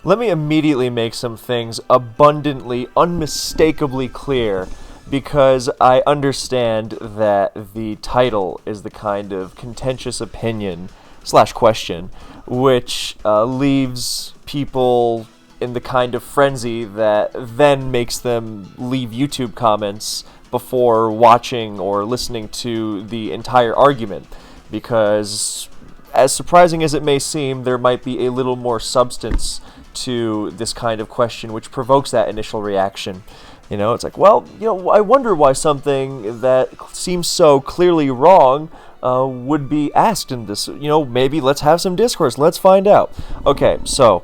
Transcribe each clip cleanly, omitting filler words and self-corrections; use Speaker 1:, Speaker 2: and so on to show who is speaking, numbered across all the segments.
Speaker 1: Let me immediately make some things abundantly, unmistakably clear, because I understand that the title is the kind of contentious opinion slash question which leaves people in the kind of frenzy that then makes them leave YouTube comments before watching or listening to the entire argument, because as surprising as it may seem, there might be a little more substance to this kind of question which provokes that initial reaction. It's like, well, I wonder why something that seems so clearly wrong would be asked in this. Maybe let's have some discourse. Let's find out. Okay, so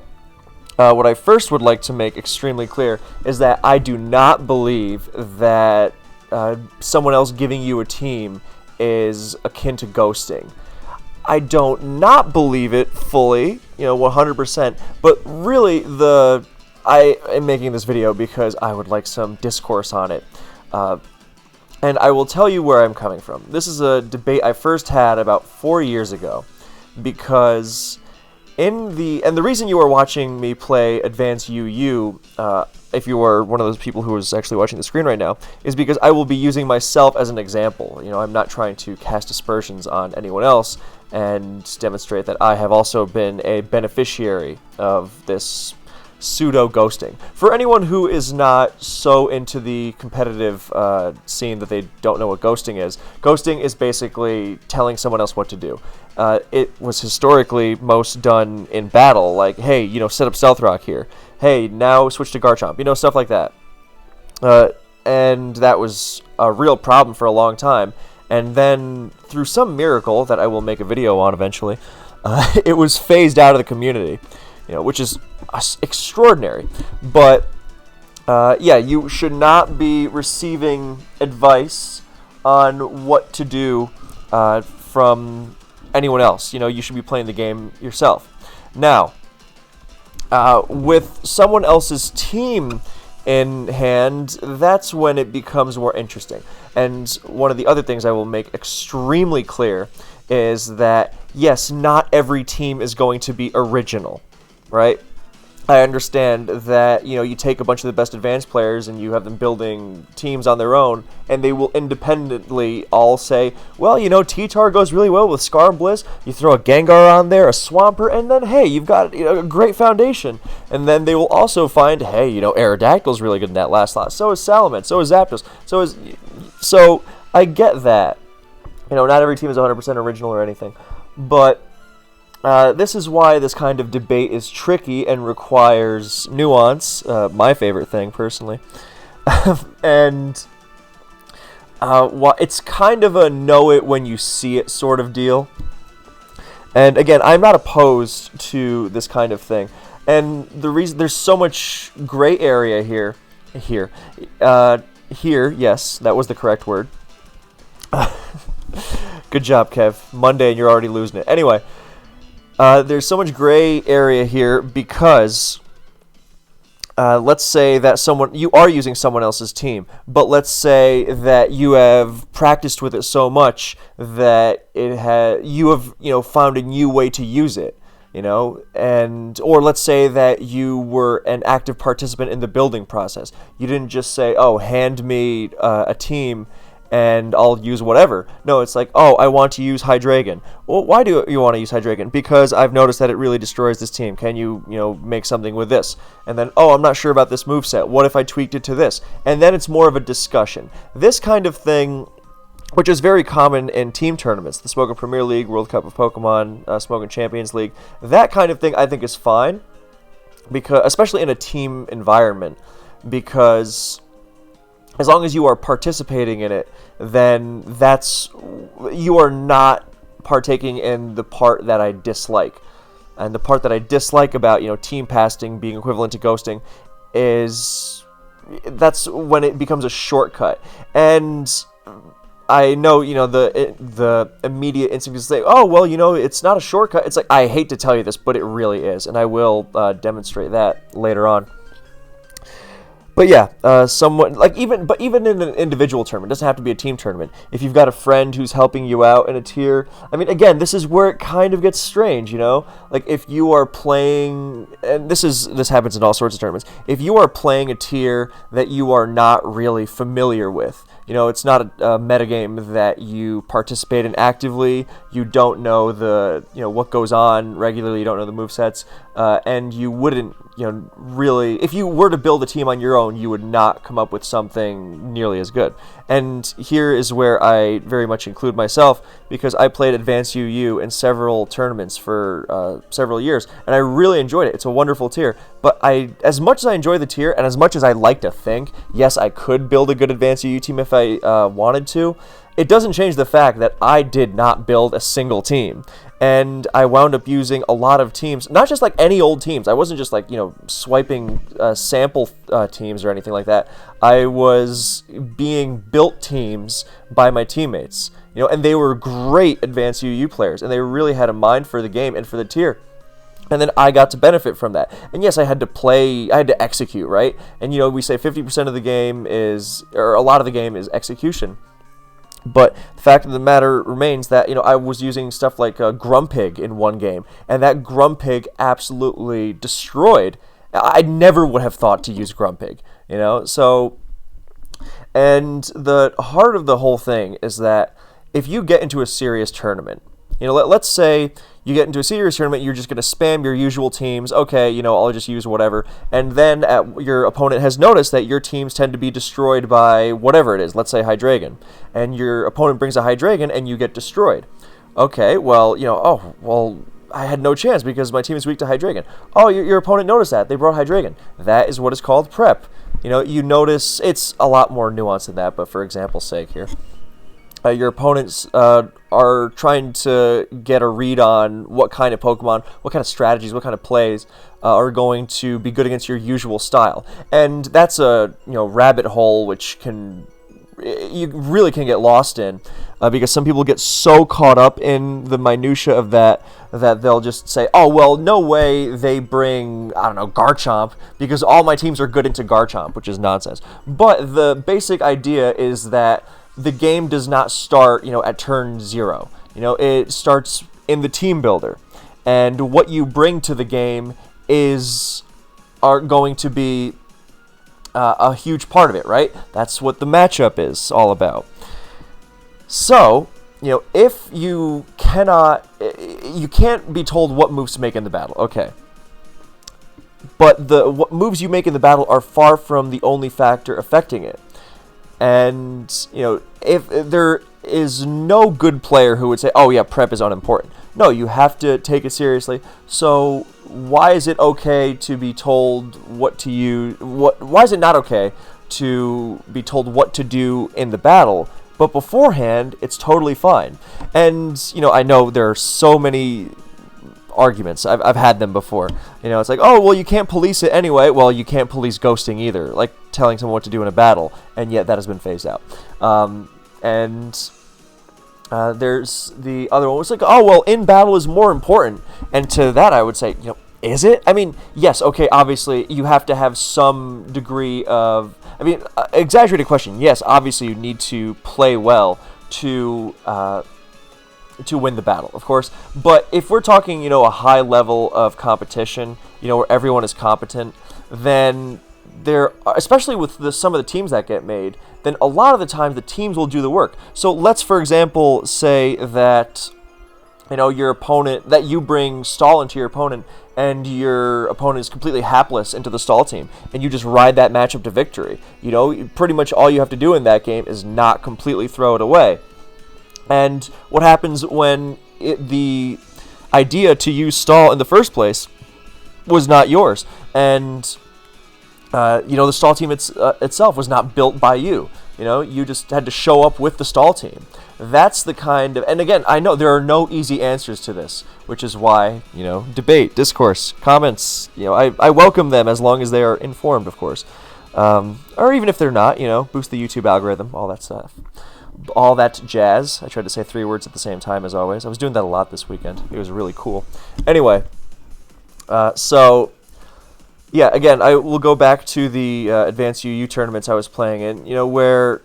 Speaker 1: what I first would like to make extremely clear is that I do not believe that someone else giving you a team is akin to ghosting. I don't not believe it fully, 100%, but really I am making this video because I would like some discourse on it. And I will tell you where I'm coming from. This is a debate I first had about 4 years ago, because the reason you are watching me play Advanced UU, if you are one of those people who is actually watching the screen right now, is because I will be using myself as an example. I'm not trying to cast aspersions on anyone else and demonstrate that I have also been a beneficiary of this pseudo-ghosting. For anyone who is not so into the competitive scene that they don't know what ghosting is basically telling someone else what to do. It was historically most done in battle, like, hey, set up Stealth Rock here. Hey, now switch to Garchomp, stuff like that. And that was a real problem for a long time. And then, through some miracle that I will make a video on eventually, it was phased out of the community, which is extraordinary. But, you should not be receiving advice on what to do from anyone else. You should be playing the game yourself. Now, with someone else's team in hand, that's when it becomes more interesting. And one of the other things I will make extremely clear is that, yes, not every team is going to be original, right? I understand that, you take a bunch of the best advanced players and you have them building teams on their own, and they will independently all say, well, T-Tar goes really well with Scar and Bliss. You throw a Gengar on there, a Swampert, and then, hey, you've got a great foundation. And then they will also find, hey, Aerodactyl's really good in that last slot. So is Salamence. So is Zapdos. So I get that. Not every team is 100% original or anything. But this is why this kind of debate is tricky and requires nuance, my favorite thing, personally. And it's kind of a know-it-when-you-see-it sort of deal. And again, I'm not opposed to this kind of thing. And the reason there's so much gray area here, yes, that was the correct word. Good job, Kev. Monday and you're already losing it. Anyway. There's so much gray area here because let's say that you are using someone else's team, but let's say that you have practiced with it so much that you have found a new way to use it, or let's say that you were an active participant in the building process. You didn't just say, oh, hand me a team and I'll use whatever. No, it's like, oh, I want to use Hydreigon. Well, why do you want to use Hydreigon? Because I've noticed that it really destroys this team. Can you, make something with this? And then, oh, I'm not sure about this moveset. What if I tweaked it to this? And then it's more of a discussion. This kind of thing, which is very common in team tournaments, the Smogon Premier League, World Cup of Pokemon, Smogon Champions League, that kind of thing I think is fine, because especially in a team environment, because as long as you are participating in it, then you are not partaking in the part that I dislike. And the part that I dislike about, team pasting being equivalent to ghosting that's when it becomes a shortcut. And I know, the immediate instinct is to say, oh, well, it's not a shortcut. It's like, I hate to tell you this, but it really is. And I will demonstrate that later on. But yeah, someone like even in an individual tournament, it doesn't have to be a team tournament. If you've got a friend who's helping you out in a tier, I mean, again, this is where it kind of gets strange, you know. Like if you are playing, and this happens in all sorts of tournaments. If you are playing a tier that you are not really familiar with, you know, it's not a metagame that you participate in actively. You don't know what goes on regularly. You don't know the movesets, and you wouldn't, really. If you were to build a team on your own, you would not come up with something nearly as good. And here is where I very much include myself, because I played Advanced UU in several tournaments for several years, and I really enjoyed it. It's a wonderful tier. But as much as I enjoy the tier, and as much as I like to think, yes, I could build a good Advanced UU team if I wanted to, it doesn't change the fact that I did not build a single team. And I wound up using a lot of teams, not just like any old teams. I wasn't just like, swiping sample teams or anything like that. I was being built teams by my teammates, and they were great Advanced UU players, and they really had a mind for the game and for the tier. And then I got to benefit from that. And yes, I had to execute, right? And we say 50% of the game or a lot of the game is execution. But the fact of the matter remains that, I was using stuff like Grumpig in one game, and that Grumpig absolutely destroyed. I never would have thought to use Grumpig, so, and the heart of the whole thing is that if you get into a serious tournament, let's say you get into a serious tournament, you're just going to spam your usual teams. Okay, I'll just use whatever. And then your opponent has noticed that your teams tend to be destroyed by whatever it is. Let's say Hydreigon. And your opponent brings a Hydreigon and you get destroyed. Okay, well, I had no chance because my team is weak to Hydreigon. Oh, your opponent noticed that. They brought Hydreigon. That is what is called prep. You notice it's a lot more nuanced than that, but for example's sake here. Your opponents are trying to get a read on what kind of Pokemon, what kind of strategies, what kind of plays are going to be good against your usual style. And that's a rabbit hole which you really can get lost in because some people get so caught up in the minutia of that they'll just say, oh, well, no way they bring, I don't know, Garchomp because all my teams are good into Garchomp, which is nonsense. But the basic idea is that the game does not start, at turn 0. It starts in the team builder. And what you bring to the game are going to be a huge part of it, right? That's what the matchup is all about. So, if you can't be told what moves to make in the battle, okay. But what moves you make in the battle are far from the only factor affecting it. And, if there is no good player who would say, oh yeah, prep is unimportant. No, you have to take it seriously. So why is it okay to be told what to use? Why is it not okay to be told what to do in the battle? But beforehand, it's totally fine. And, I know there are so many arguments. I've had them before. It's like, oh, well, you can't police it anyway. Well, you can't police ghosting either, like telling someone what to do in a battle, and yet that has been phased out. There's the other one. It's like, oh, well, in battle is more important. And to that, I would say, is it? I mean, yes, okay, obviously, you have to have some degree of, exaggerated question. Yes, obviously, you need to play well to win the battle, of course. But if we're talking, a high level of competition, where everyone is competent, then especially with some of the teams that get made, then a lot of the times the teams will do the work. So let's, for example, say that, your opponent, that you bring Stall into your opponent, and your opponent is completely hapless into the Stall team, and you just ride that matchup to victory. Pretty much all you have to do in that game is not completely throw it away. And what happens when the idea to use Stall in the first place was not yours, and the Stall team itself was not built by you. You just had to show up with the Stall team. That's the kind of, and again, I know there are no easy answers to this, which is why, debate, discourse, comments, I welcome them as long as they are informed, of course. Or even if they're not, boost the YouTube algorithm, all that stuff. All that jazz. I tried to say 3 words at the same time, as always. I was doing that a lot this weekend. It was really cool. Anyway, so Yeah, again, I will go back to the advanced UU tournaments I was playing in, where,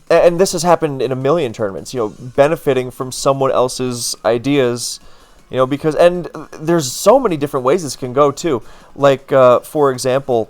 Speaker 1: and this has happened in a million tournaments, benefiting from someone else's ideas, because, and there's so many different ways this can go too. Like, for example,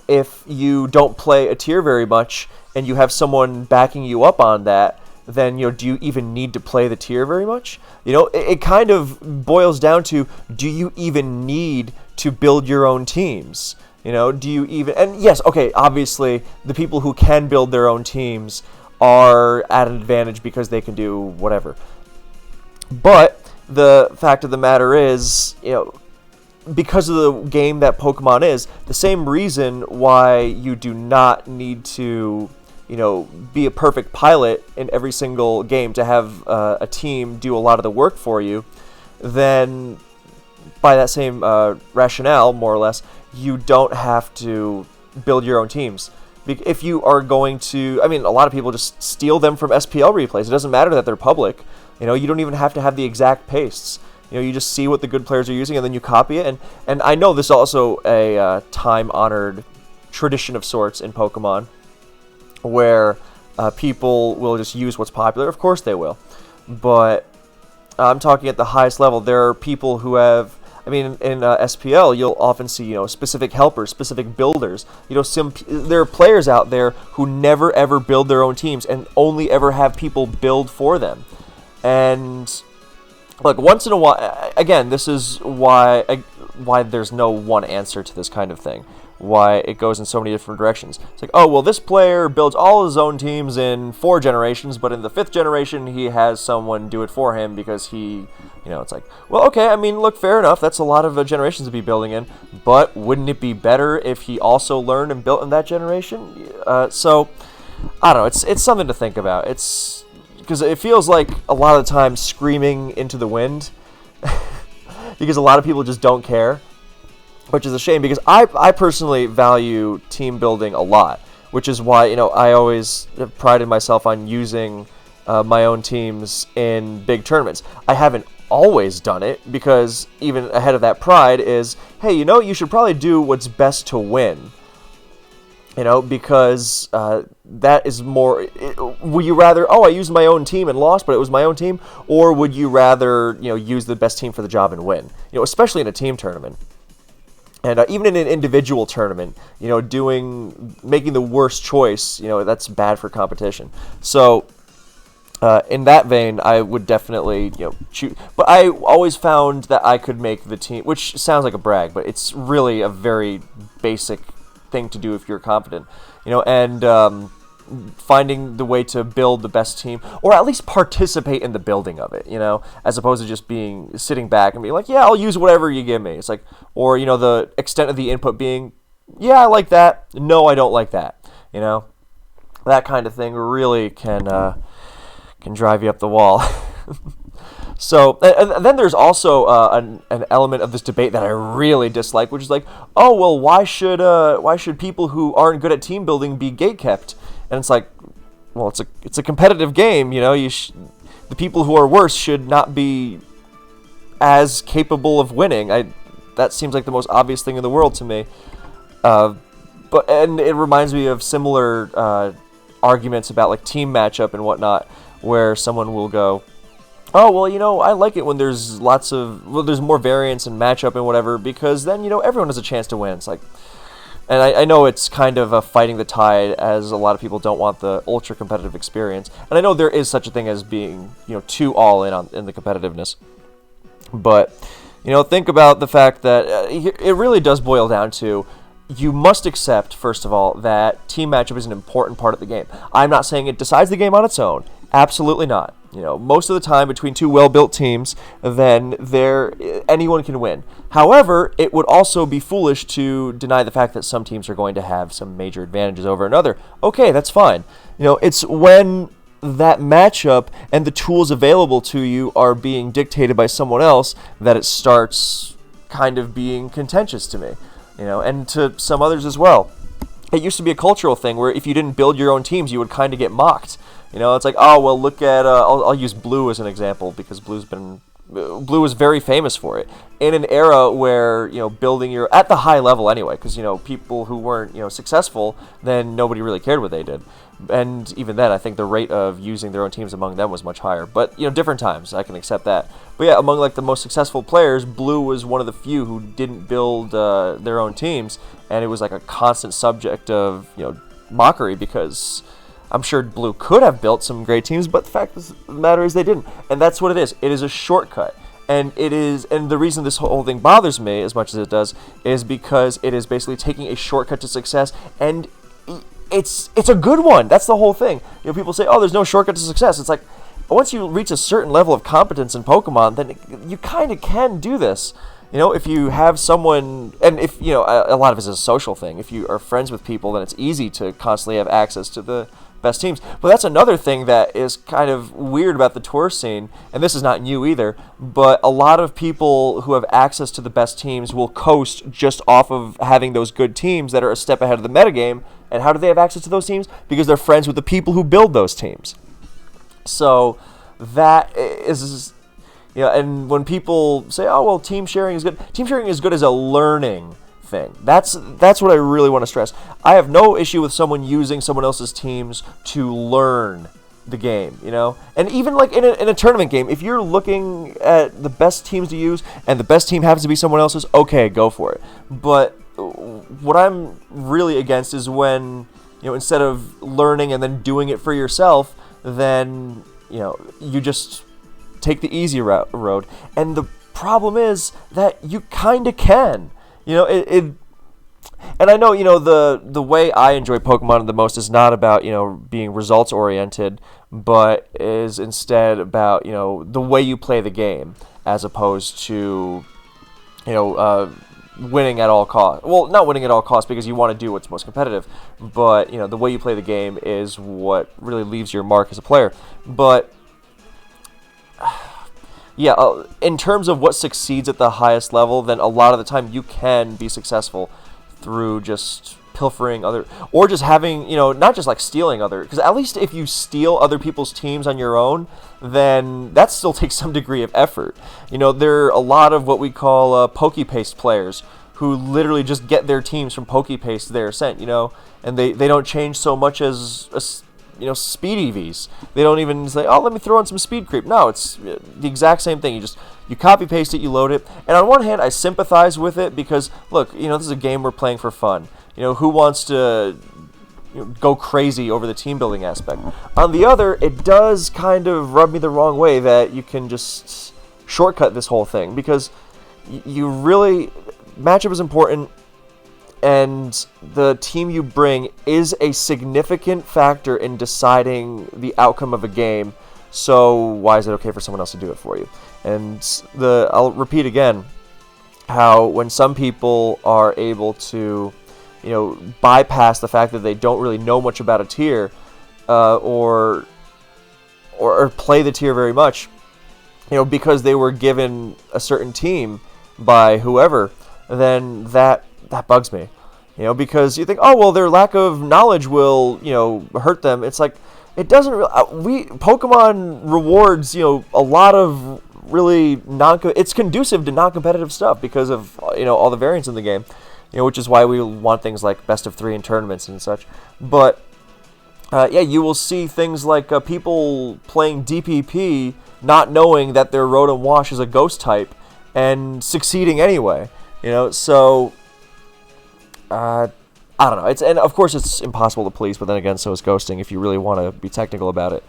Speaker 1: if you don't play a tier very much and you have someone backing you up on that, then do you even need to play the tier very much? It kind of boils down to, do you even need to build your own teams? Do you even, and yes, okay, obviously the people who can build their own teams are at an advantage because they can do whatever. But the fact of the matter is, because of the game that Pokemon is, the same reason why you do not need to, be a perfect pilot in every single game to have a team do a lot of the work for you, then by that same rationale, more or less, you don't have to build your own teams. If you are going to, a lot of people just steal them from SPL replays. It doesn't matter that they're public. You don't even have to have the exact pastes. You just see what the good players are using, and then you copy it. And I know this is also a time-honored tradition of sorts in Pokemon, where people will just use what's popular. Of course they will. But I'm talking at the highest level. There are people who have, in SPL, you'll often see, specific helpers, specific builders. There are players out there who never ever build their own teams and only ever have people build for them. And like once in a while, again, this is why there's no one answer to this kind of thing. Why it goes in so many different directions. It's like, oh, well, this player builds all his own teams in 4 generations, but in the 5th generation, he has someone do it for him because he, it's like, well, okay, look, fair enough. That's a lot of generations to be building in, but wouldn't it be better if he also learned and built in that generation? So, I don't know. It's something to think about. It's because it feels like a lot of the time screaming into the wind because a lot of people just don't care. Which is a shame because I personally value team building a lot, which is why I always have prided myself on using my own teams in big tournaments. I haven't always done it because even ahead of that pride is, hey, you should probably do what's best to win. Because that is more. Would you rather? Oh, I used my own team and lost, but it was my own team, or would you rather use the best team for the job and win? Especially in a team tournament. And even in an individual tournament, making the worst choice, that's bad for competition. So, in that vein, I would definitely, choose. But I always found that I could make the team, which sounds like a brag, but it's really a very basic thing to do if you're confident, and finding the way to build the best team, or at least participate in the building of it, as opposed to just sitting back and being like, yeah, I'll use whatever you give me. It's like, or, the extent of the input being, yeah, I like that. No, I don't like that. That kind of thing really can drive you up the wall. So, and then there's also an element of this debate that I really dislike, which is like, oh, well, why should people who aren't good at team building be gatekept? And it's like, well, it's a competitive game, the people who are worse should not be as capable of winning. That seems like the most obvious thing in the world to me. And it reminds me of similar arguments about like team matchup and whatnot, where someone will go, oh, well, I like it when there's there's more variance in matchup and whatever, because then, everyone has a chance to win. It's like, and I know it's kind of fighting the tide, as a lot of people don't want the ultra competitive experience. And I know there is such a thing as being, too all in the competitiveness. But, think about the fact that it really does boil down to, you must accept, first of all, that team matchup is an important part of the game. I'm not saying it decides the game on its own. Absolutely not. Most of the time between two well-built teams, then anyone can win. However, it would also be foolish to deny the fact that some teams are going to have some major advantages over another. Okay, that's fine. It's when that matchup and the tools available to you are being dictated by someone else that it starts kind of being contentious to me, and to some others as well. It used to be a cultural thing where if you didn't build your own teams, you would kind of get mocked. It's like, oh, well, look at, I'll use Blue as an example because Blue's been Blue was very famous for it in an era where, building your at the high level anyway, because people who weren't successful, then nobody really cared what they did, and even then I think the rate of using their own teams among them was much higher. But different times, I can accept that. But yeah, among like the most successful players, Blue was one of the few who didn't build their own teams, and it was like a constant subject of mockery, because I'm sure Blue could have built some great teams, but the fact of the matter is they didn't. And that's what it is. It is a shortcut. And the reason this whole thing bothers me as much as it does is because it is basically taking a shortcut to success, and it's a good one. That's the whole thing. People say, oh, there's no shortcut to success. It's like, once you reach a certain level of competence in Pokemon, then you kind of can do this. If you have someone, and if, a lot of it is a social thing. If you are friends with people, then it's easy to constantly have access to the best teams. But that's another thing that is kind of weird about the tour scene, and this is not new either, but a lot of people who have access to the best teams will coast just off of having those good teams that are a step ahead of the metagame. And how do they have access to those teams? Because they're friends with the people who build those teams. So that is... and when people say, oh, well, team sharing is good as a learning thing. That's what I really want to stress. I have no issue with someone using someone else's teams to learn the game, And even like in a tournament game, if you're looking at the best teams to use and the best team happens to be someone else's, okay, go for it. But what I'm really against is when, instead of learning and then doing it for yourself, then, you just take the easy road. And the problem is that you kind of can. And I know, the way I enjoy Pokemon the most is not about, being results oriented, but is instead about, the way you play the game, as opposed to, winning at all costs. Well, not winning at all costs, because you want to do what's most competitive, but, the way you play the game is what really leaves your mark as a player. But yeah, in terms of what succeeds at the highest level, then a lot of the time you can be successful through just pilfering or just having, not just like stealing because at least if you steal other people's teams on your own, then that still takes some degree of effort. There are a lot of what we call Pokepaste players who literally just get their teams from Pokepaste they're sent, and they don't change so much as speed EVs. They don't even say, oh, let me throw in some speed creep. No, it's the exact same thing. You copy paste it, you load it. And on one hand, I sympathize with it because, look, this is a game we're playing for fun. Who wants to go crazy over the team building aspect? On the other, it does kind of rub me the wrong way that you can just shortcut this whole thing, because you really, matchup is important. And the team you bring is a significant factor in deciding the outcome of a game. So why is it okay for someone else to do it for you? And I'll repeat again how when some people are able to, bypass the fact that they don't really know much about a tier, or play the tier very much, because they were given a certain team by whoever, then that bugs me, because you think, oh, well, their lack of knowledge will, hurt them. It's like, it doesn't really, Pokemon rewards, a lot of really it's conducive to non-competitive stuff because of, all the variants in the game, which is why we want things like best of 3 in tournaments and such. But, yeah, you will see things like people playing DPP not knowing that their Rotom Wash is a ghost type and succeeding anyway, so... I don't know. And of course it's impossible to police, but then again, so is ghosting if you really want to be technical about it.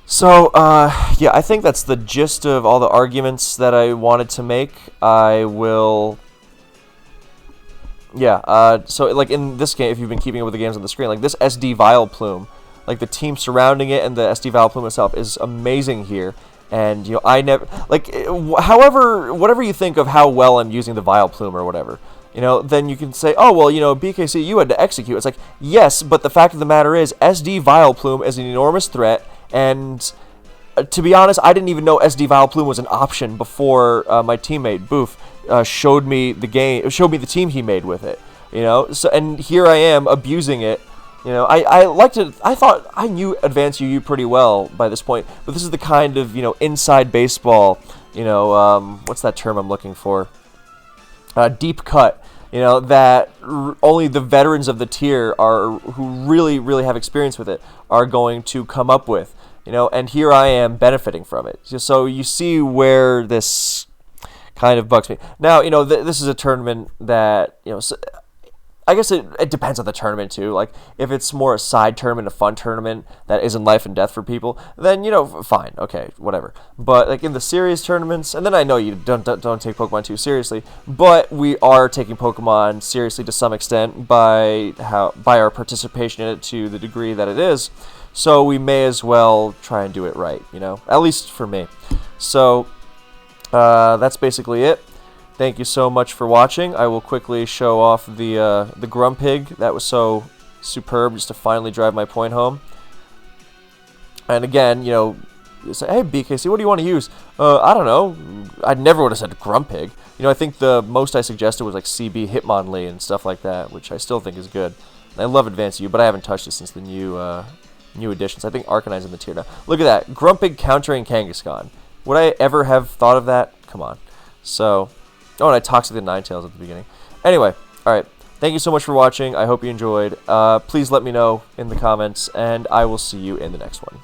Speaker 1: So, yeah, I think that's the gist of all the arguments that I wanted to make. I will... Yeah, so, like, in this game, if you've been keeping up with the games on the screen, like, this SD Vileplume, like, the team surrounding it and the SD Vileplume itself is amazing here. And, I never... Like, whatever you think of how well I'm using the Vileplume or whatever... then you can say, oh, well, BKC, you had to execute. It's like, yes, but the fact of the matter is, SD Vileplume is an enormous threat, and to be honest, I didn't even know SD Vileplume was an option before my teammate, Boof, showed me the team he made with it, So, and here I am abusing it, I thought I knew Advanced UU pretty well by this point, but this is the kind of, inside baseball, what's that term I'm looking for? Deep cut, that only the veterans of the tier who really, really have experience with it are going to come up with, and here I am benefiting from it. So you see where this kind of bugs me. Now, this is a tournament that, I guess it depends on the tournament too. Like, if it's more a side tournament, a fun tournament that isn't life and death for people, then fine, okay, whatever. But like in the serious tournaments, and then I know you don't take Pokemon too seriously, but we are taking Pokemon seriously to some extent by our participation in it to the degree that it is. So we may as well try and do it right, at least for me. So that's basically it. Thank you so much for watching. I will quickly show off the Grumpig. That was so superb, just to finally drive my point home. And again, say, hey BKC, what do you want to use? I don't know. I never would have said Grumpig. I think the most I suggested was like CB Hitmonlee and stuff like that, which I still think is good. I love Advanced U, but I haven't touched it since the new additions. I think Arcanine's in the tier now. Look at that, Grumpig countering Kangaskhan. Would I ever have thought of that? Come on. So. Oh, and I Toxic the Ninetales at the beginning. Anyway, alright. Thank you so much for watching. I hope you enjoyed. Please let me know in the comments, and I will see you in the next one.